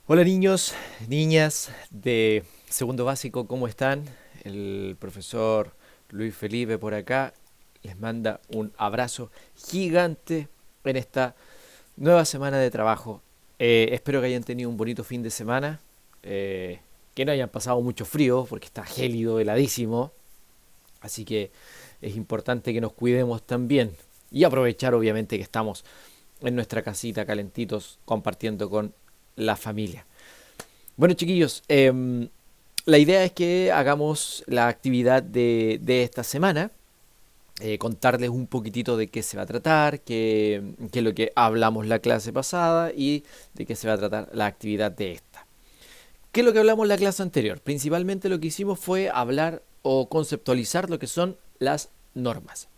Hola niños, niñas de segundo básico, ¿cómo están? El profesor Luis Felipe por acá les manda un abrazo gigante en esta nueva semana de trabajo. Espero que hayan tenido un bonito fin de semana, eh, que no hayan pasado mucho frío porque está gélido, heladísimo, así que es importante que nos cuidemos también y aprovechar obviamente que estamos en nuestra casita calentitos compartiendo con la familia. Bueno, chiquillos, la idea es que hagamos la actividad de esta semana, contarles un poquitito de qué se va a tratar, qué es lo que hablamos la clase pasada y de qué se va a tratar la actividad de esta. ¿Qué es lo que hablamos la clase anterior? Principalmente lo que hicimos fue hablar o conceptualizar lo que son las normas.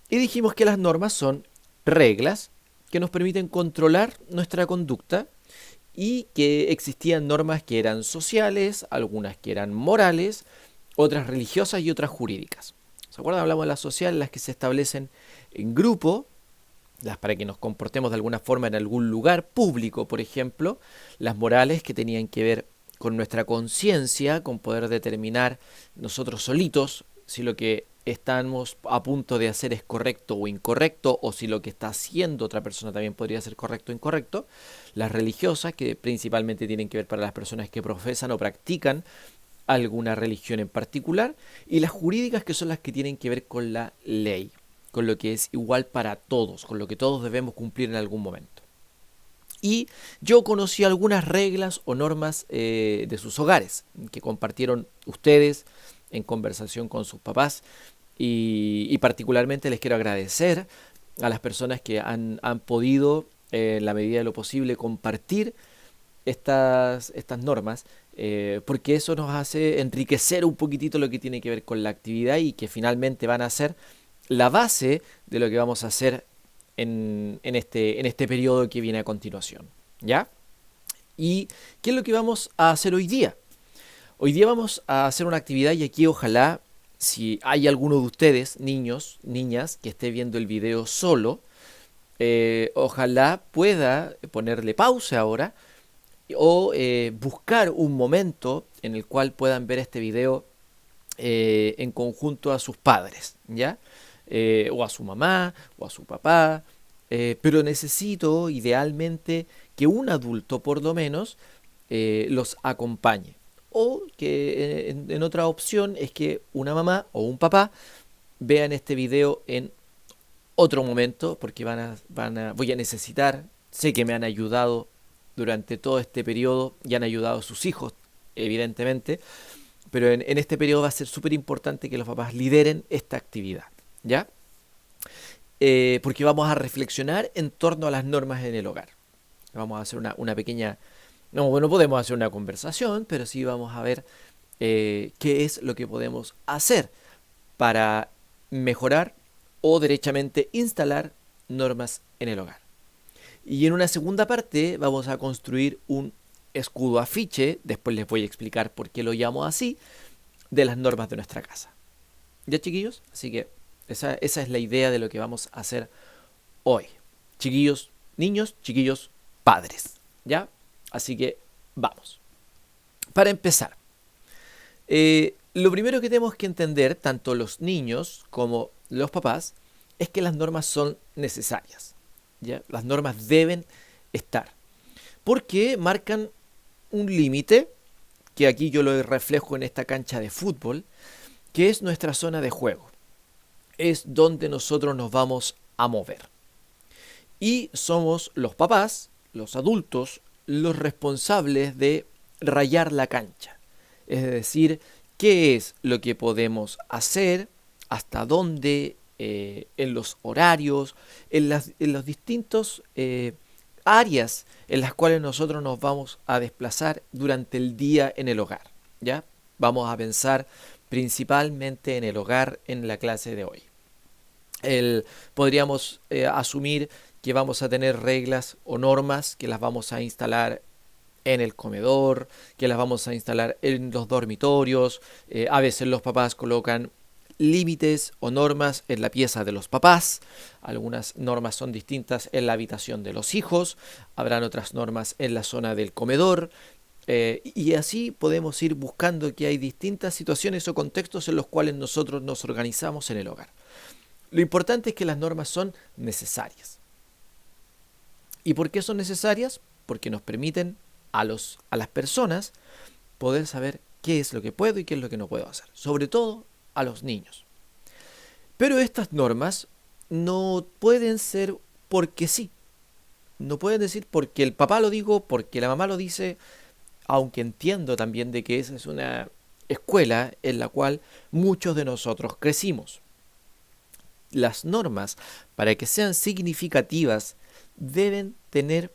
Y dijimos que las normas son reglas que nos permiten controlar nuestra conducta y que existían normas que eran sociales, algunas que eran morales, otras religiosas y otras jurídicas. ¿Se acuerdan? Hablamos de las sociales, las que se establecen en grupo, las para que nos comportemos de alguna forma en algún lugar público, por ejemplo, las morales que tenían que ver con nuestra conciencia, con poder determinar nosotros solitos si lo que estamos a punto de hacer es correcto o incorrecto, o si lo que está haciendo otra persona también podría ser correcto o incorrecto. Las religiosas, que principalmente tienen que ver para las personas que profesan o practican alguna religión en particular, y las jurídicas, que son las que tienen que ver con la ley, con lo que es igual para todos, con lo que todos debemos cumplir en algún momento. Y yo conocí algunas reglas o normas de sus hogares que compartieron ustedes en conversación con sus papás, y particularmente les quiero agradecer a las personas que han podido, en la medida de lo posible, compartir estas normas, porque eso nos hace enriquecer un poquitito lo que tiene que ver con la actividad y que finalmente van a ser la base de lo que vamos a hacer en este periodo que viene a continuación. ¿Ya? ¿Y qué es lo que vamos a hacer hoy día? Hoy día vamos a hacer una actividad, y aquí ojalá, si hay alguno de ustedes, niños, niñas, que esté viendo el video solo, ojalá pueda ponerle pausa ahora o buscar un momento en el cual puedan ver este video en conjunto a sus padres, ¿ya? O a su mamá, o a su papá, pero necesito idealmente que un adulto por lo menos los acompañe. O que en otra opción es que una mamá o un papá vean este video en otro momento, porque voy a necesitar, sé que me han ayudado durante todo este periodo y han ayudado a sus hijos, evidentemente, pero en este periodo va a ser súper importante que los papás lideren esta actividad, ¿ya? Porque vamos a reflexionar en torno a las normas en el hogar. Vamos a hacer una pequeña... No, bueno, podemos hacer una conversación, pero sí vamos a ver qué es lo que podemos hacer para mejorar o derechamente instalar normas en el hogar. Y en una segunda parte vamos a construir un escudo afiche, después les voy a explicar por qué lo llamo así, de las normas de nuestra casa. ¿Ya, chiquillos? Así que esa es la idea de lo que vamos a hacer hoy. Chiquillos, niños, chiquillos, padres. ¿Ya? Así que vamos. Para empezar, lo primero que tenemos que entender, tanto los niños como los papás, es que las normas son necesarias. ¿Ya? Las normas deben estar, porque marcan un límite, que aquí yo lo reflejo en esta cancha de fútbol, que es nuestra zona de juego. Es donde nosotros nos vamos a mover. Y somos los papás, los adultos, los responsables de rayar la cancha. Es decir, qué es lo que podemos hacer, hasta dónde, en los horarios, en los distintos áreas en las cuales nosotros nos vamos a desplazar durante el día en el hogar. ¿Ya? Vamos a pensar principalmente en el hogar en la clase de hoy. Podríamos asumir que vamos a tener reglas o normas que las vamos a instalar en el comedor, que las vamos a instalar en los dormitorios. A veces los papás colocan límites o normas en la pieza de los papás, algunas normas son distintas en la habitación de los hijos, habrán otras normas en la zona del comedor, y así podemos ir buscando que hay distintas situaciones o contextos en los cuales nosotros nos organizamos en el hogar. Lo importante es que las normas son necesarias. ¿Y por qué son necesarias? Porque nos permiten a las personas poder saber qué es lo que puedo y qué es lo que no puedo hacer. Sobre todo a los niños. Pero estas normas no pueden ser porque sí. No pueden decir porque el papá lo dijo, porque la mamá lo dice, aunque entiendo también de que esa es una escuela en la cual muchos de nosotros crecimos. Las normas, para que sean significativas, deben tener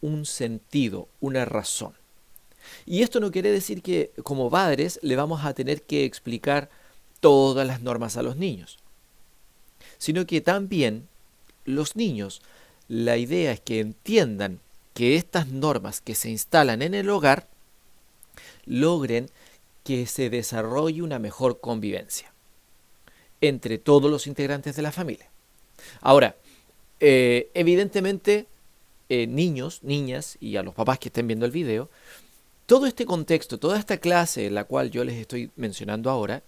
un sentido, una razón. Y esto no quiere decir que como padres le vamos a tener que explicar todas las normas a los niños, sino que también los niños, la idea es que entiendan que estas normas que se instalan en el hogar logren que se desarrolle una mejor convivencia entre todos los integrantes de la familia. Ahora, evidentemente, niños, niñas y a los papás que estén viendo el video, todo este contexto, toda esta clase en la cual yo les estoy mencionando ahora,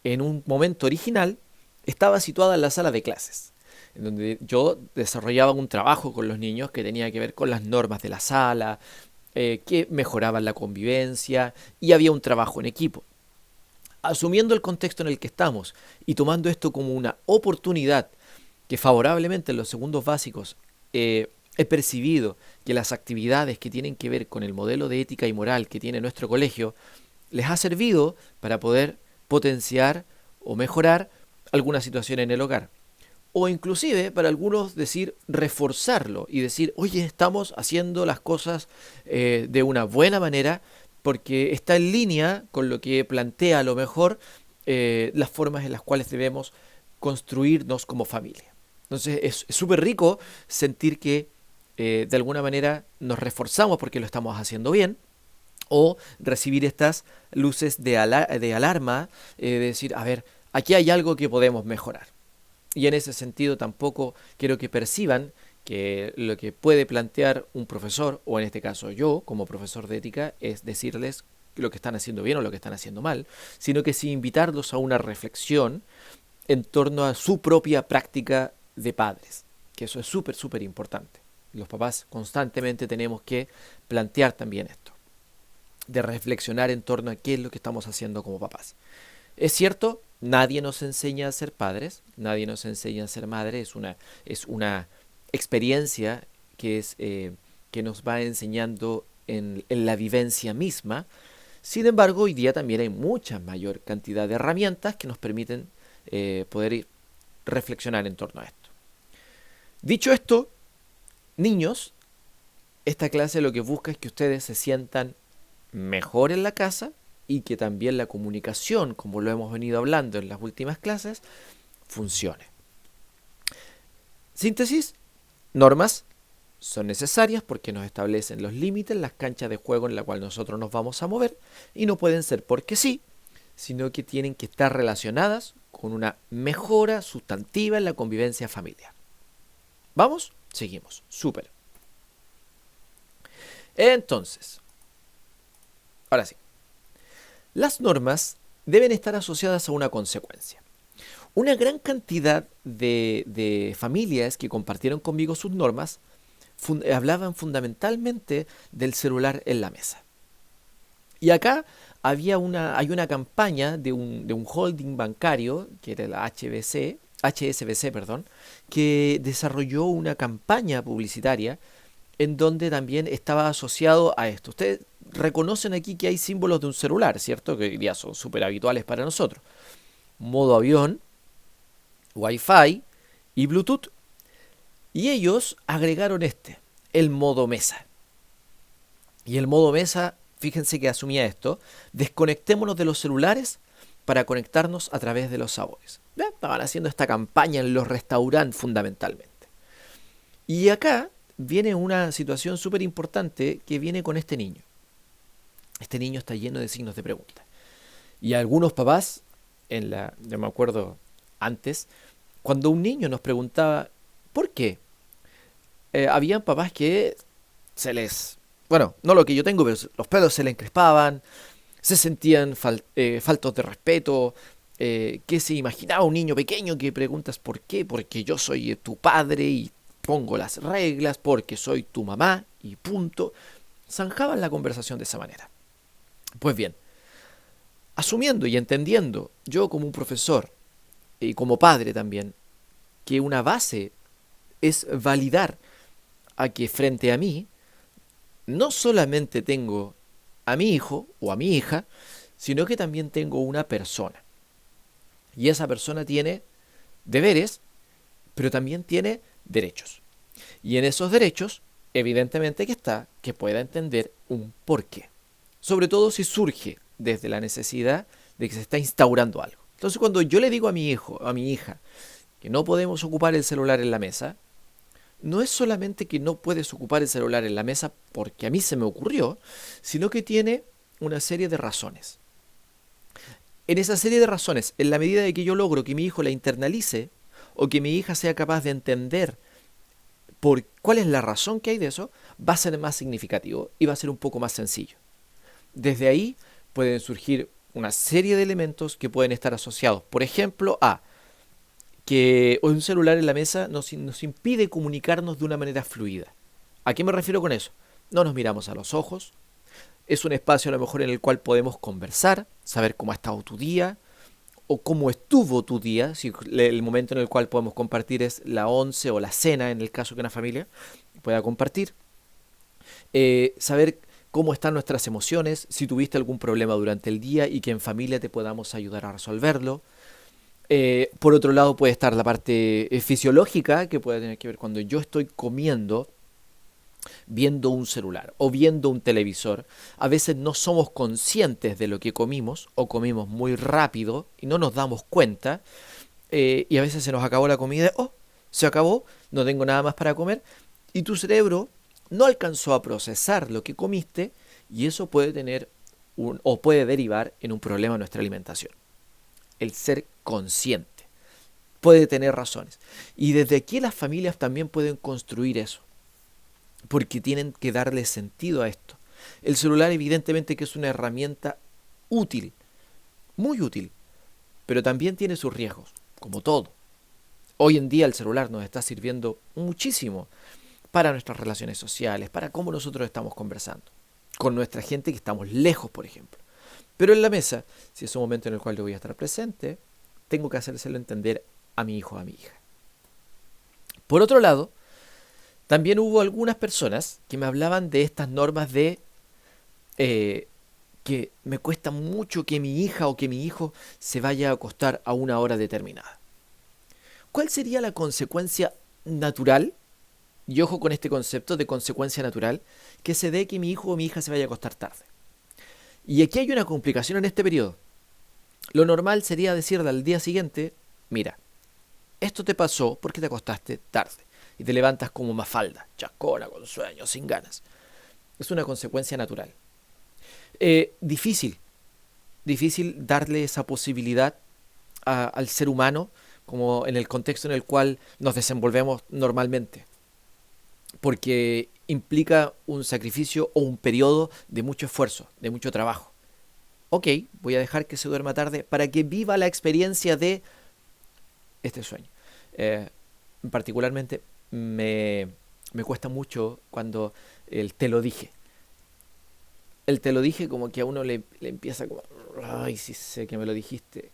en un momento original, estaba situada en la sala de clases, en donde yo desarrollaba un trabajo con los niños que tenía que ver con las normas de la sala, que mejoraban la convivencia y había un trabajo en equipo. Asumiendo el contexto en el que estamos y tomando esto como una oportunidad que favorablemente en los segundos básicos he percibido que las actividades que tienen que ver con el modelo de ética y moral que tiene nuestro colegio les ha servido para poder potenciar o mejorar alguna situación en el hogar. O inclusive para algunos decir reforzarlo y decir, oye, estamos haciendo las cosas de una buena manera porque está en línea con lo que plantea a lo mejor las formas en las cuales debemos construirnos como familia. Entonces es súper rico sentir que de alguna manera nos reforzamos porque lo estamos haciendo bien, o recibir estas luces de alarma, de decir, a ver, aquí hay algo que podemos mejorar. Y en ese sentido tampoco quiero que perciban que lo que puede plantear un profesor, o en este caso yo como profesor de ética, es decirles lo que están haciendo bien o lo que están haciendo mal, sino que sí invitarlos a una reflexión en torno a su propia práctica de padres, que eso es súper, súper importante. Los papás constantemente tenemos que plantear también esto, de reflexionar en torno a qué es lo que estamos haciendo como papás. Es cierto, nadie nos enseña a ser padres, nadie nos enseña a ser madres, es una experiencia que nos va enseñando en la vivencia misma. Sin embargo, hoy día también hay mucha mayor cantidad de herramientas que nos permiten poder reflexionar en torno a esto. Dicho esto, niños, esta clase lo que busca es que ustedes se sientan mejor en la casa y que también la comunicación, como lo hemos venido hablando en las últimas clases, funcione. Síntesis, normas son necesarias porque nos establecen los límites, las canchas de juego en la cual nosotros nos vamos a mover y no pueden ser porque sí, sino que tienen que estar relacionadas con una mejora sustantiva en la convivencia familiar. ¿Vamos? Seguimos. Súper. Entonces, ahora sí. Las normas deben estar asociadas a una consecuencia. Una gran cantidad de familias que compartieron conmigo sus normas hablaban fundamentalmente del celular en la mesa. Y acá hay una campaña de un holding bancario, que era la HSBC, que desarrolló una campaña publicitaria en donde también estaba asociado a esto. Ustedes reconocen aquí que hay símbolos de un celular, ¿cierto? Que ya son súper habituales para nosotros. Modo avión, Wi-Fi y Bluetooth. Y ellos agregaron el modo mesa. Y el modo mesa, fíjense que asumía esto: desconectémonos de los celulares para conectarnos a través de los sabores. ¿Ya? Estaban haciendo esta campaña en los restaurantes fundamentalmente. Y acá viene una situación súper importante que viene con este niño. Este niño está lleno de signos de pregunta. Y algunos papás yo me acuerdo antes, cuando un niño nos preguntaba, ¿por qué? Habían papás que bueno, no lo que yo tengo, pero los pelos se le encrespaban, se sentían faltos de respeto, que se imaginaba un niño pequeño que preguntas ¿por qué? Porque yo soy tu padre y pongo las reglas, porque soy tu mamá y punto. Zanjaban la conversación de esa manera. Pues bien, asumiendo y entendiendo, yo como un profesor y como padre también, que una base es validar a que frente a mí no solamente tengo a mi hijo o a mi hija, sino que también tengo una persona. Y esa persona tiene deberes, pero también tiene derechos. Y en esos derechos, evidentemente que está que pueda entender un porqué. Sobre todo si surge desde la necesidad de que se está instaurando algo. Entonces, cuando yo le digo a mi hijo, a mi hija, que no podemos ocupar el celular en la mesa, no es solamente que no puedes ocupar el celular en la mesa porque a mí se me ocurrió, sino que tiene una serie de razones. En esa serie de razones, en la medida de que yo logro que mi hijo la internalice o que mi hija sea capaz de entender por cuál es la razón que hay de eso, va a ser más significativo y va a ser un poco más sencillo. Desde ahí pueden surgir una serie de elementos que pueden estar asociados, por ejemplo, a que un celular en la mesa nos impide comunicarnos de una manera fluida. ¿A qué me refiero con eso? No nos miramos a los ojos, es un espacio a lo mejor en el cual podemos conversar, saber cómo ha estado tu día o cómo estuvo tu día, si el momento en el cual podemos compartir es la once o la cena, en el caso que una familia pueda compartir. Saber cómo están nuestras emociones, si tuviste algún problema durante el día y que en familia te podamos ayudar a resolverlo. Por otro lado puede estar la parte fisiológica, que puede tener que ver cuando yo estoy comiendo, viendo un celular o viendo un televisor. A veces no somos conscientes de lo que comimos o comimos muy rápido y no nos damos cuenta. Y a veces se nos acabó la comida, se acabó, no tengo nada más para comer. Y tu cerebro no alcanzó a procesar lo que comiste y eso puede tener o puede derivar en un problema en nuestra alimentación. El ser consciente puede tener razones. Y desde aquí las familias también pueden construir eso, porque tienen que darle sentido a esto. El celular evidentemente que es una herramienta útil, muy útil, pero también tiene sus riesgos, como todo. Hoy en día el celular nos está sirviendo muchísimo para nuestras relaciones sociales, para cómo nosotros estamos conversando, con nuestra gente que estamos lejos, por ejemplo. Pero en la mesa, si es un momento en el cual yo voy a estar presente, tengo que hacérselo entender a mi hijo o a mi hija. Por otro lado, también hubo algunas personas que me hablaban de estas normas de que me cuesta mucho que mi hija o que mi hijo se vaya a acostar a una hora determinada. ¿Cuál sería la consecuencia natural? Y ojo con este concepto de consecuencia natural, que se dé que mi hijo o mi hija se vaya a acostar tarde. Y aquí hay una complicación en este periodo. Lo normal sería decirle al día siguiente, mira, esto te pasó porque te acostaste tarde y te levantas como Mafalda, chascona, con sueño, sin ganas. Es una consecuencia natural. Difícil darle esa posibilidad al ser humano como en el contexto en el cual nos desenvolvemos normalmente, porque implica un sacrificio o un periodo de mucho esfuerzo, de mucho trabajo. Ok, voy a dejar que se duerma tarde para que viva la experiencia de este sueño. Particularmente me cuesta mucho cuando el te lo dije. El te lo dije como que a uno le empieza como, ay, sí sé que me lo dijiste.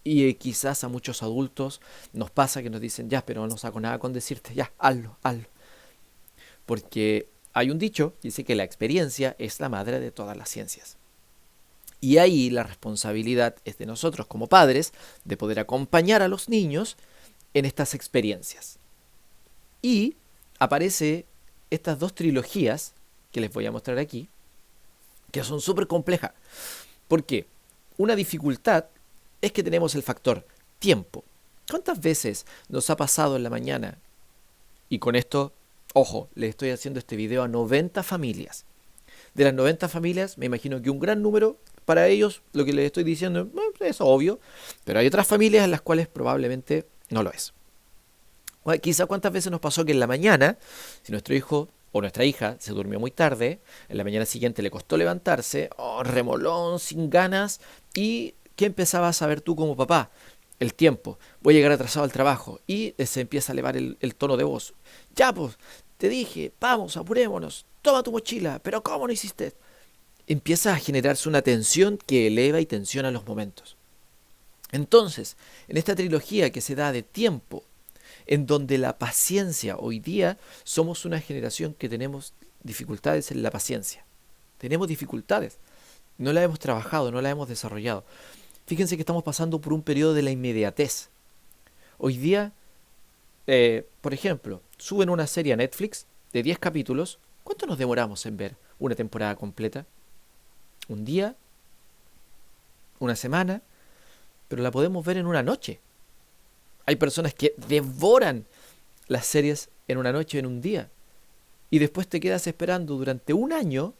Y quizás a muchos adultos nos pasa que nos dicen, ya, pero no saco nada con decirte, ya, hazlo. Porque hay un dicho, dice que la experiencia es la madre de todas las ciencias. Y ahí la responsabilidad es de nosotros como padres de poder acompañar a los niños en estas experiencias. Y aparece estas dos trilogías que les voy a mostrar aquí, que son súper complejas. ¿Por qué? Una dificultad es que tenemos el factor tiempo. ¿Cuántas veces nos ha pasado en la mañana? Y con esto, ojo, le estoy haciendo este video a 90 familias. De las 90 familias, me imagino que un gran número para ellos lo que les estoy diciendo es obvio, pero hay otras familias en las cuales probablemente no lo es. Quizá cuántas veces nos pasó que en la mañana, si nuestro hijo o nuestra hija se durmió muy tarde, en la mañana siguiente le costó levantarse, remolón, sin ganas, y ¿qué empezabas a saber tú como papá? El tiempo, voy a llegar atrasado al trabajo, y se empieza a elevar el tono de voz. Ya pues, te dije, vamos, apurémonos, toma tu mochila, pero ¿cómo no hiciste? Empieza a generarse una tensión que eleva y tensiona los momentos. Entonces, en esta trilogía que se da de tiempo, en donde la paciencia, hoy día somos una generación que tenemos dificultades en la paciencia. Tenemos dificultades. No la hemos trabajado, no la hemos desarrollado. Fíjense que estamos pasando por un periodo de la inmediatez. Hoy día, por ejemplo, suben una serie a Netflix de 10 capítulos. ¿Cuánto nos demoramos en ver una temporada completa? ¿Un día? ¿Una semana? Pero la podemos ver en una noche. Hay personas que devoran las series en una noche, en un día. Y después te quedas esperando durante un año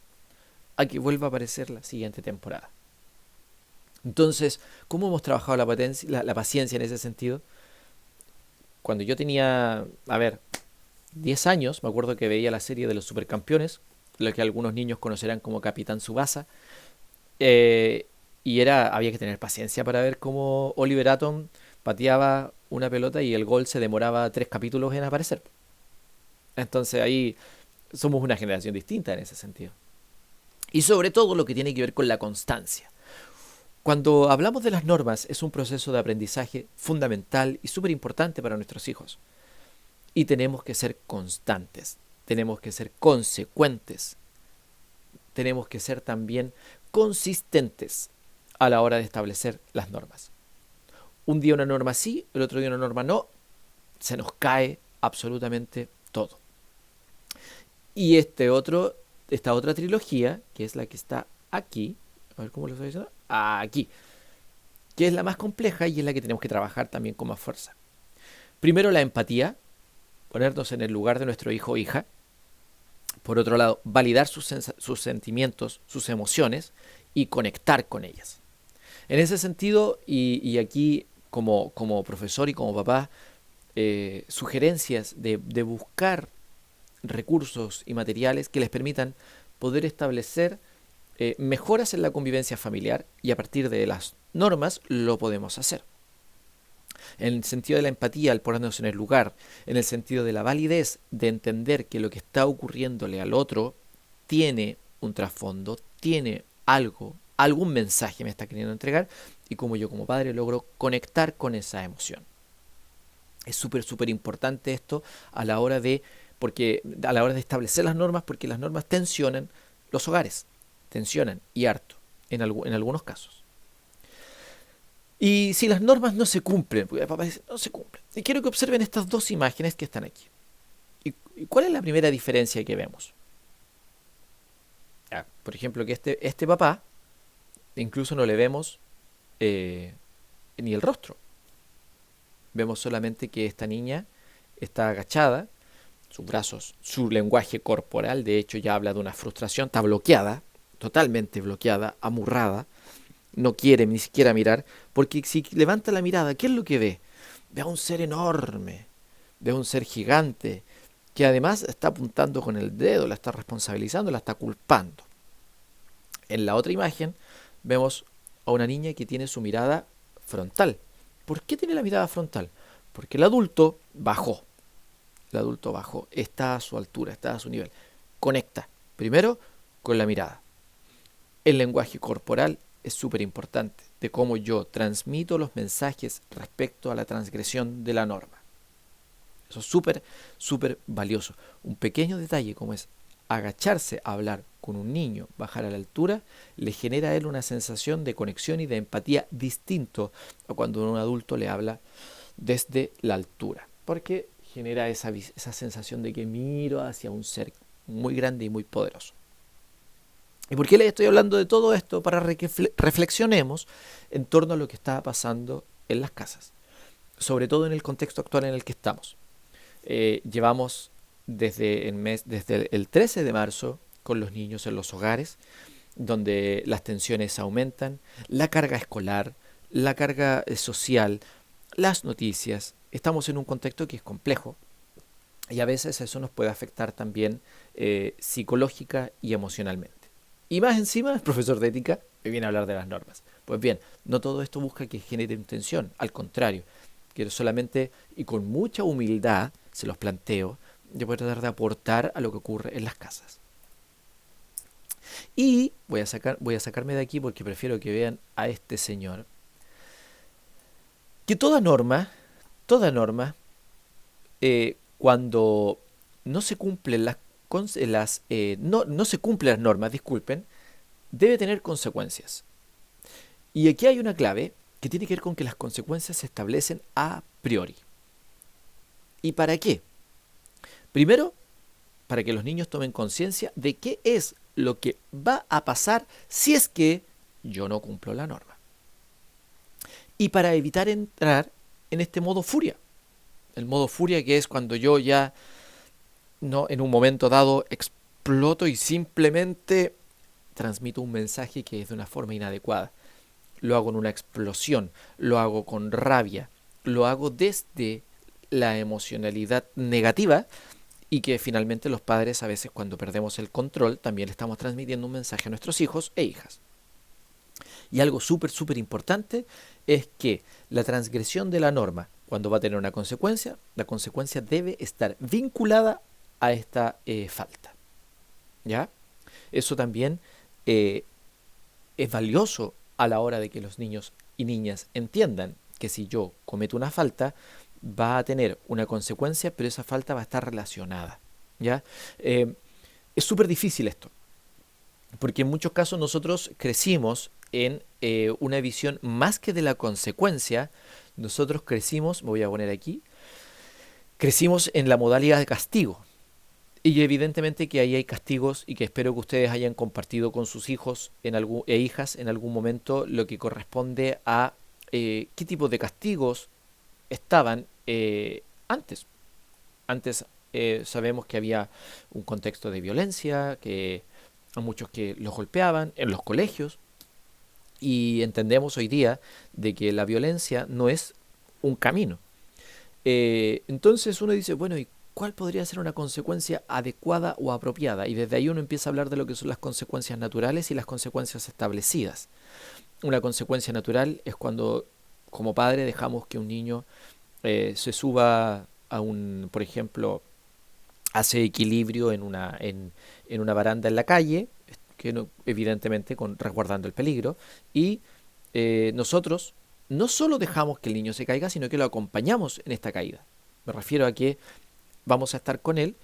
a que vuelva a aparecer la siguiente temporada. Entonces, ¿cómo hemos trabajado la paciencia en ese sentido? Cuando yo tenía, 10 años, me acuerdo que veía la serie de los Supercampeones, lo que algunos niños conocerán como Capitán Tsubasa, y había que tener paciencia para ver cómo Oliver Atom pateaba una pelota y el gol se demoraba 3 capítulos en aparecer. Entonces ahí somos una generación distinta en ese sentido. Y sobre todo lo que tiene que ver con la constancia. Cuando hablamos de las normas, es un proceso de aprendizaje fundamental y súper importante para nuestros hijos. Y tenemos que ser constantes, tenemos que ser consecuentes, tenemos que ser también consistentes a la hora de establecer las normas. Un día una norma sí, el otro día una norma no, se nos cae absolutamente todo. Y esta otra trilogía, que es la que está aquí, a ver cómo lo estoy diciendo, aquí, que es la más compleja y es la que tenemos que trabajar también con más fuerza. Primero, la empatía, ponernos en el lugar de nuestro hijo o hija. Por otro lado, validar sus sentimientos, sus emociones y conectar con ellas. En ese sentido, y aquí como profesor y como papá, sugerencias de buscar recursos y materiales que les permitan poder establecer mejoras en la convivencia familiar, y a partir de las normas lo podemos hacer. En el sentido de la empatía, al ponernos en el lugar, en el sentido de la validez de entender que lo que está ocurriéndole al otro tiene un trasfondo, tiene algún mensaje me está queriendo entregar, y como yo como padre logro conectar con esa emoción. Es súper importante esto a la hora de establecer las normas, porque las normas tensionan los hogares, tensionan y harto en algunos casos. Y si las normas no se cumplen, porque papá dice, no se cumplen. Y quiero que observen estas dos imágenes que están aquí. ¿Y cuál es la primera diferencia que vemos? Por ejemplo, que este papá, incluso no le vemos ni el rostro. Vemos solamente que esta niña está agachada, sus brazos, su lenguaje corporal, de hecho ya habla de una frustración, está bloqueada, totalmente bloqueada, amurrada. No quiere ni siquiera mirar, porque si levanta la mirada, ¿qué es lo que ve? Ve a un ser enorme, ve a un ser gigante, que además está apuntando con el dedo, la está responsabilizando, la está culpando. En la otra imagen vemos a una niña que tiene su mirada frontal. ¿Por qué tiene la mirada frontal? Porque el adulto bajó, está a su altura, está a su nivel. Conecta, primero, con la mirada. El lenguaje corporal es súper importante, de cómo yo transmito los mensajes respecto a la transgresión de la norma. Eso es súper valioso. Un pequeño detalle como es agacharse a hablar con un niño, bajar a la altura, le genera a él una sensación de conexión y de empatía distinto a cuando un adulto le habla desde la altura, porque genera esa sensación de que miro hacia un ser muy grande y muy poderoso. ¿Y por qué les estoy hablando de todo esto? Para que reflexionemos en torno a lo que está pasando en las casas, sobre todo en el contexto actual en el que estamos. Llevamos desde el 13 de marzo con los niños en los hogares. donde las tensiones aumentan, la carga escolar, la carga social, las noticias. Estamos en un contexto que es complejo y a veces eso nos puede afectar también psicológica y emocionalmente. Y más encima, el profesor de ética me viene a hablar de las normas. Pues bien, no todo esto busca que genere tensión, al contrario, quiero solamente y con mucha humildad, se los planteo, yo voy a tratar de aportar a lo que ocurre en las casas. Y voy a sacarme de aquí porque prefiero que vean a este señor, que toda norma, cuando no se cumplen no se cumplen las normas, disculpen, debe tener consecuencias. Y aquí hay una clave que tiene que ver con que las consecuencias se establecen a priori. ¿Y para qué? Primero, para que los niños tomen conciencia de qué es lo que va a pasar si es que yo no cumplo la norma. Y para evitar entrar en este modo furia. El modo furia, que es cuando yo ya no, en un momento dado exploto y simplemente transmito un mensaje que es de una forma inadecuada. Lo hago en una explosión, lo hago con rabia, lo hago desde la emocionalidad negativa, y que finalmente los padres, a veces cuando perdemos el control, también le estamos transmitiendo un mensaje a nuestros hijos e hijas. Y algo súper importante es que la transgresión de la norma, cuando va a tener una consecuencia, la consecuencia debe estar vinculada a esta falta. ¿Ya? Eso también es valioso a la hora de que los niños y niñas entiendan que si yo cometo una falta, va a tener una consecuencia, pero esa falta va a estar relacionada. ¿Ya? Es súper difícil esto, porque en muchos casos nosotros crecimos en una visión más que de la consecuencia. Nosotros crecimos, me voy a poner aquí, crecimos en la modalidad de castigo. Y evidentemente que ahí hay castigos, y que espero que ustedes hayan compartido con sus hijos e hijas en algún momento lo que corresponde a qué tipo de castigos estaban antes. Antes sabemos que había un contexto de violencia, que a muchos que los golpeaban en los colegios, y entendemos hoy día de que la violencia no es un camino. Entonces uno dice, bueno, ¿y cuál podría ser una consecuencia adecuada o apropiada? Y desde ahí uno empieza a hablar de lo que son las consecuencias naturales y las consecuencias establecidas. Una consecuencia natural es cuando, como padre, dejamos que un niño se suba a por ejemplo, hace equilibrio en una baranda en la calle, que no, evidentemente resguardando el peligro, y nosotros no solo dejamos que el niño se caiga, sino que lo acompañamos en esta caída. Me refiero a que vamos a estar con él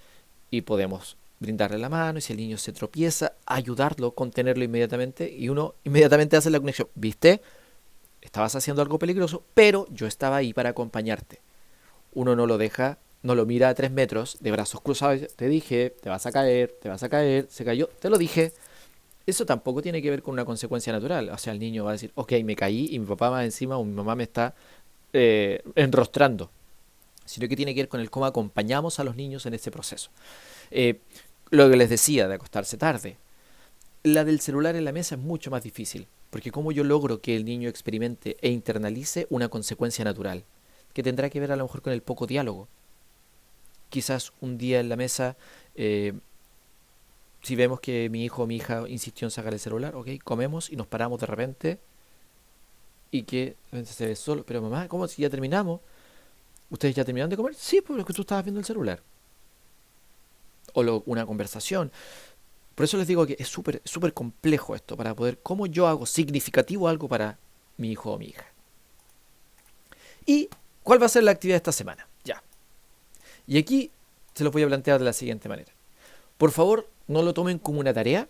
y podemos brindarle la mano, y si el niño se tropieza, ayudarlo, contenerlo inmediatamente, y uno inmediatamente hace la conexión. ¿Viste? Estabas haciendo algo peligroso, pero yo estaba ahí para acompañarte. Uno no lo deja, no lo mira a 3 metros de brazos cruzados. Te dije, te vas a caer, se cayó, te lo dije. Eso tampoco tiene que ver con una consecuencia natural. O sea, el niño va a decir, ok, me caí y mi papá va encima o mi mamá me está enrostrando. Sino que tiene que ver con el cómo acompañamos a los niños en este proceso. Lo que les decía de acostarse tarde. La del celular en la mesa es mucho más difícil, porque cómo yo logro que el niño experimente e internalice una consecuencia natural, que tendrá que ver a lo mejor con el poco diálogo. Quizás un día en la mesa, si vemos que mi hijo o mi hija insistió en sacar el celular, ok, comemos y nos paramos de repente, y que se ve solo, pero mamá, ¿cómo si ya terminamos? ¿Ustedes ya terminaron de comer? Sí, porque tú estabas viendo el celular. O una conversación. Por eso les digo que es súper complejo esto, para poder, cómo yo hago significativo algo para mi hijo o mi hija. ¿Y cuál va a ser la actividad de esta semana? Ya. Y aquí se los voy a plantear de la siguiente manera. Por favor, no lo tomen como una tarea,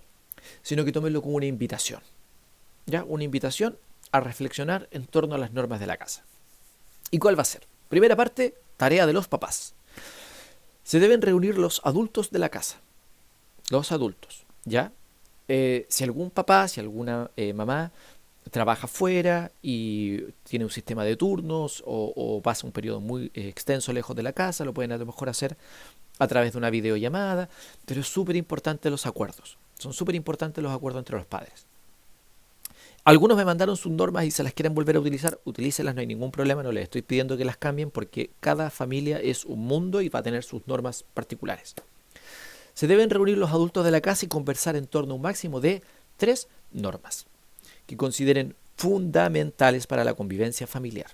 sino que tómenlo como una invitación. ¿Ya? Una invitación a reflexionar en torno a las normas de la casa. ¿Y cuál va a ser? Primera parte, tarea de los papás. Se deben reunir los adultos de la casa. Los adultos, ¿ya? Si algún papá, si alguna mamá trabaja fuera y tiene un sistema de turnos, o pasa un periodo muy extenso lejos de la casa, lo pueden a lo mejor hacer a través de una videollamada, pero es súper importante los acuerdos. Son súper importantes los acuerdos entre los padres. Algunos me mandaron sus normas y se las quieren volver a utilizar, utilícelas, no hay ningún problema, no les estoy pidiendo que las cambien porque cada familia es un mundo y va a tener sus normas particulares. Se deben reunir los adultos de la casa y conversar en torno a un máximo de 3 normas que consideren fundamentales para la convivencia familiar.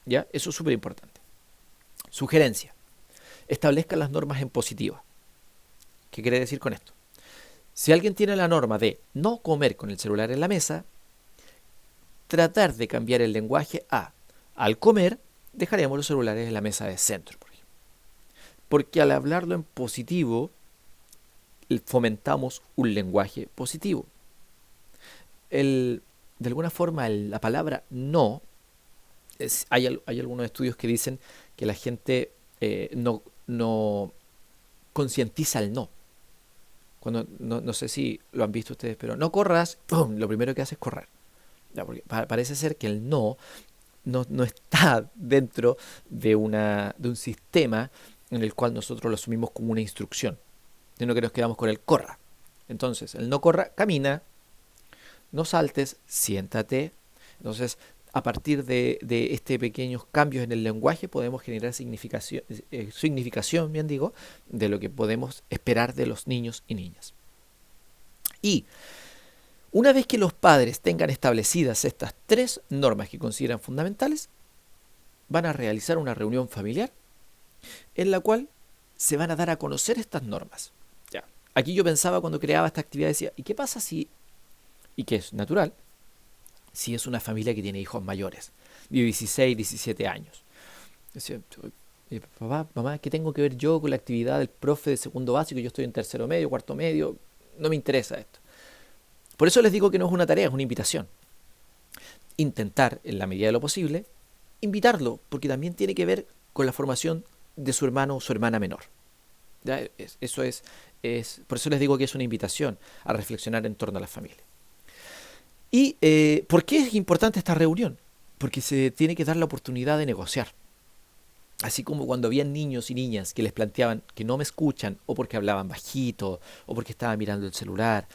¿Ya? Eso es súper importante. Sugerencia. Establezcan las normas en positiva. ¿Qué quiere decir con esto? Si alguien tiene la norma de no comer con el celular en la mesa, tratar de cambiar el lenguaje a al comer, dejaremos los celulares en la mesa de centro, por ejemplo. Porque al hablarlo en positivo, fomentamos un lenguaje positivo. De alguna forma, la palabra no, hay algunos estudios que dicen que la gente no concientiza el no. Cuando, no sé si lo han visto ustedes, pero no corras, ¡pum!, lo primero que hace es correr. Ya, porque parece ser que el no está dentro de un sistema en el cual nosotros lo asumimos como una instrucción, sino que nos quedamos con el corra. Entonces, el no corra, camina, no saltes, siéntate. Entonces, a partir de pequeños cambios en el lenguaje podemos generar significación, bien digo, de lo que podemos esperar de los niños y niñas. Y una vez que los padres tengan establecidas estas 3 normas que consideran fundamentales, van a realizar una reunión familiar en la cual se van a dar a conocer estas normas. Ya. Aquí yo pensaba cuando creaba esta actividad, decía, ¿y qué pasa si, y que es natural, si es una familia que tiene hijos mayores, de 16, 17 años? Decía, papá, mamá, ¿qué tengo que ver yo con la actividad del profe de segundo básico? Yo estoy en tercero medio, cuarto medio, no me interesa esto. Por eso les digo que no es una tarea, es una invitación. Intentar, en la medida de lo posible, invitarlo, porque también tiene que ver con la formación de su hermano o su hermana menor. ¿Ya? Por eso les digo que es una invitación a reflexionar en torno a la familia. ¿Y por qué es importante esta reunión? Porque se tiene que dar la oportunidad de negociar. Así como cuando habían niños y niñas que les planteaban que no me escuchan, o porque hablaban bajito, o porque estaban mirando el celular,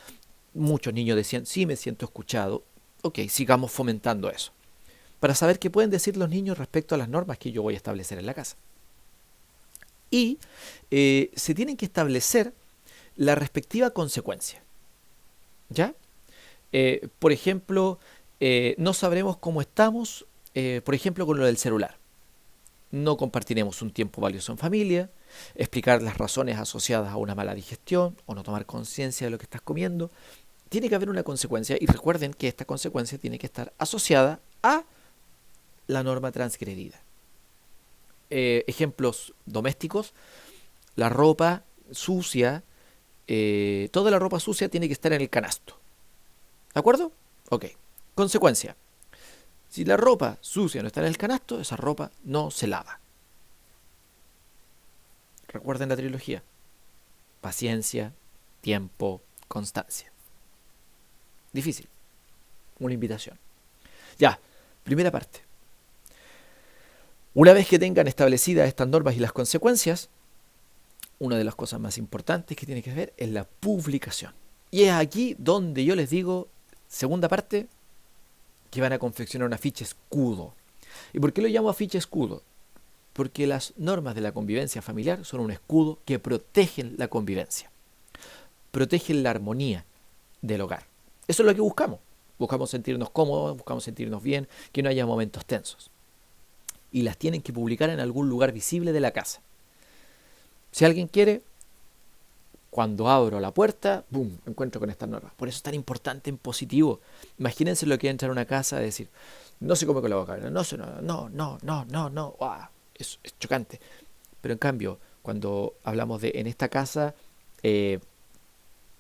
muchos niños decían, sí, me siento escuchado. Ok, sigamos fomentando eso. Para saber qué pueden decir los niños respecto a las normas que yo voy a establecer en la casa. Y se tienen que establecer la respectiva consecuencia. ¿Ya? Por ejemplo, no sabremos cómo estamos, por ejemplo, con lo del celular. No compartiremos un tiempo valioso en familia, explicar las razones asociadas a una mala digestión o no tomar conciencia de lo que estás comiendo. Tiene que haber una consecuencia y recuerden que esta consecuencia tiene que estar asociada a la norma transgredida. Ejemplos domésticos: la ropa sucia, toda la ropa sucia tiene que estar en el canasto. ¿De acuerdo? Ok. Consecuencia: si la ropa sucia no está en el canasto, esa ropa no se lava. Recuerden la trilogía: paciencia, tiempo, constancia. Difícil. Una invitación. Ya, primera parte. Una vez que tengan establecidas estas normas y las consecuencias, una de las cosas más importantes que tiene que ver es la publicación. Y es aquí donde yo les digo, segunda parte, que van a confeccionar una ficha escudo. ¿Y por qué lo llamo ficha escudo? Porque las normas de la convivencia familiar son un escudo que protegen la convivencia, protegen la armonía del hogar. Eso es lo que buscamos. Buscamos sentirnos cómodos, buscamos sentirnos bien, que no haya momentos tensos. Y las tienen que publicar en algún lugar visible de la casa. Si alguien quiere, cuando abro la puerta, ¡boom!, encuentro con estas normas. Por eso es tan importante en positivo. Imagínense lo que es entrar a una casa y decir, no se come con la boca, no. ¡Wow! Es chocante. Pero en cambio, cuando hablamos de en esta casa,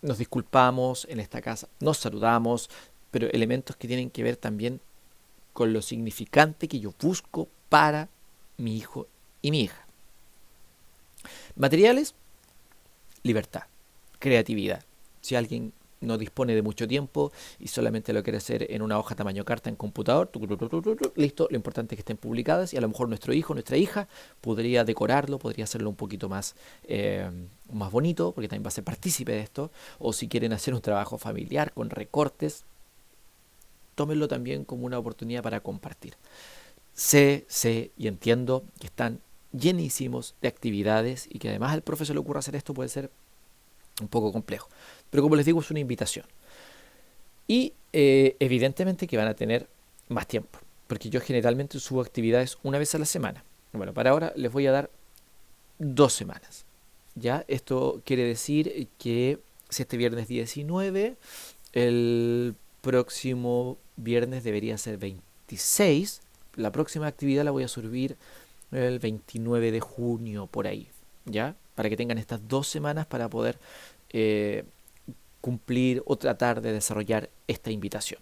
nos disculpamos, en esta casa nos saludamos, pero elementos que tienen que ver también con lo significante que yo busco para mi hijo y mi hija. Materiales: libertad, creatividad. Si alguien no dispone de mucho tiempo y solamente lo quiere hacer en una hoja tamaño carta en computador, listo, lo importante es que estén publicadas y a lo mejor nuestro hijo, nuestra hija podría decorarlo, podría hacerlo un poquito más bonito, porque también va a ser partícipe de esto, o si quieren hacer un trabajo familiar con recortes, tómenlo también como una oportunidad para compartir. Sé y entiendo que están llenísimos de actividades y que además al profe se le ocurra hacer esto puede ser un poco complejo. Pero como les digo, es una invitación. Y evidentemente que van a tener más tiempo, porque yo generalmente subo actividades una vez a la semana. Bueno, para ahora les voy a dar 2 semanas. ¿Ya? Esto quiere decir que si este viernes 19, el próximo viernes debería ser 26. La próxima actividad la voy a subir el 29 de junio, por ahí. ¿Ya? Para que tengan estas 2 semanas para poder eh, cumplir o tratar de desarrollar esta invitación.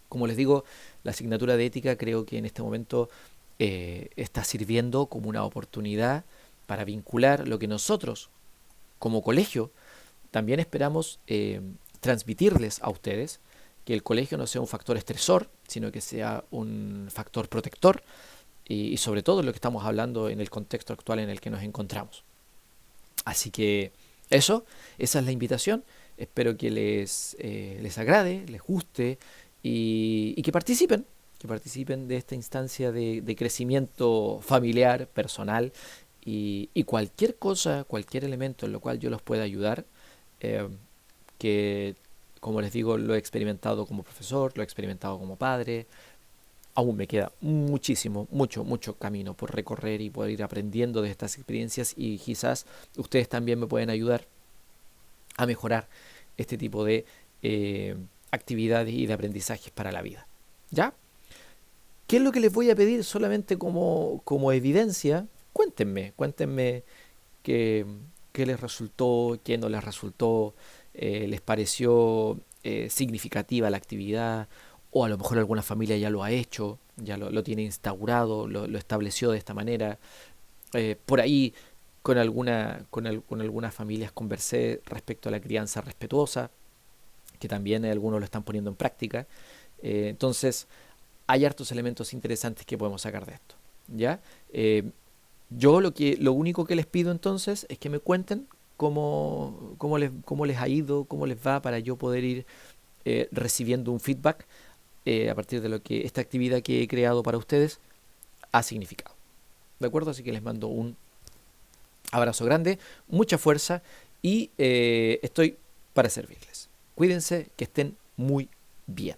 Como les digo, la asignatura de ética creo que en este momento está sirviendo como una oportunidad para vincular lo que nosotros como colegio también esperamos transmitirles a ustedes, que el colegio no sea un factor estresor, sino que sea un factor protector y sobre todo lo que estamos hablando en el contexto actual en el que nos encontramos. Así que esa es la invitación. Espero que les agrade, les guste y que participen de esta instancia de crecimiento familiar, personal y cualquier cosa, cualquier elemento en lo cual yo los pueda ayudar, eh, que como les digo, lo he experimentado como profesor, lo he experimentado como padre, aún me queda mucho camino por recorrer y poder ir aprendiendo de estas experiencias y quizás ustedes también me pueden ayudar a mejorar este tipo de actividades y de aprendizajes para la vida. ¿Ya? ¿Qué es lo que les voy a pedir solamente como evidencia? Cuéntenme qué, qué les resultó, qué no les resultó, les pareció significativa la actividad, o a lo mejor alguna familia ya lo ha hecho, ya lo tiene instaurado, lo estableció de esta manera. Por ahí con algunas familias conversé respecto a la crianza respetuosa, que también algunos lo están poniendo en práctica. Entonces, hay hartos elementos interesantes que podemos sacar de esto. ¿Ya? Yo lo único que les pido entonces es que me cuenten cómo les ha ido, cómo les va para yo poder ir recibiendo un feedback a partir de lo que esta actividad que he creado para ustedes ha significado. ¿De acuerdo? Así que les mando un abrazo grande, mucha fuerza y estoy para servirles. Cuídense, que estén muy bien.